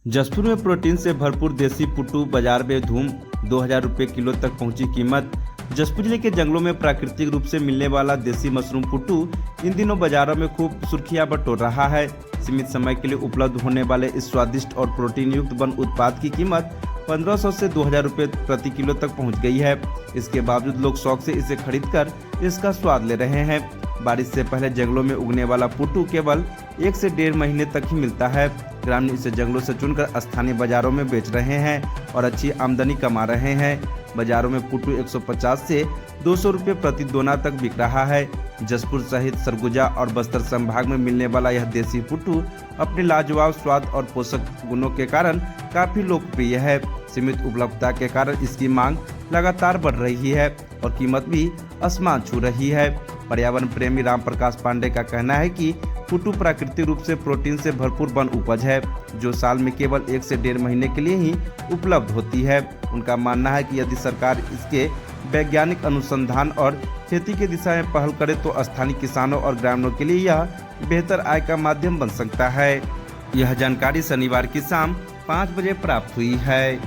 जसपुर में प्रोटीन से भरपूर देसी पुट्टू बाजार में धूम। 2000 रुपये किलो तक पहुंची कीमत। जसपुर जिले के जंगलों में प्राकृतिक रूप से मिलने वाला देसी मशरूम पुट्टू इन दिनों बाजारों में खूब सुर्खियां बटोर रहा है। सीमित समय के लिए उपलब्ध होने वाले इस स्वादिष्ट और प्रोटीन युक्त वन उत्पाद की कीमत 1500 से 2000 रुपये प्रति किलो तक पहुंच गई है। इसके बावजूद लोग शौक से इसे खरीदकर इसका स्वाद ले रहे हैं। बारिश से पहले जंगलों में उगने वाला पुट्टू केवल 1 से 1.5 महीने तक ही मिलता है। ग्रामीण इसे जंगलों से चुनकर स्थानीय बाजारों में बेच रहे हैं और अच्छी आमदनी कमा रहे हैं। बाजारों में पुट्टू 150 से 200 रुपये प्रति दोना तक बिक रहा है। जसपुर सहित सरगुजा और बस्तर संभाग में मिलने वाला यह देसी पुट्टू अपने लाजवाब स्वाद और पोषक गुणों के कारण काफी लोकप्रिय है। सीमित उपलब्धता के कारण इसकी मांग लगातार बढ़ रही है और कीमत भी आसमान छू रही है। पर्यावरण प्रेमी राम प्रकाश पांडे का कहना है कि पुट्टू प्राकृतिक रूप से प्रोटीन से भरपूर वन उपज है, जो साल में केवल 1 से 1.5 महीने के लिए ही उपलब्ध होती है। उनका मानना है कि यदि सरकार इसके वैज्ञानिक अनुसंधान और खेती की दिशा में पहल करे तो स्थानीय किसानों और ग्रामीणों के लिए यह बेहतर आय का माध्यम बन सकता है। यह जानकारी शनिवार की शाम 5 बजे प्राप्त हुई है।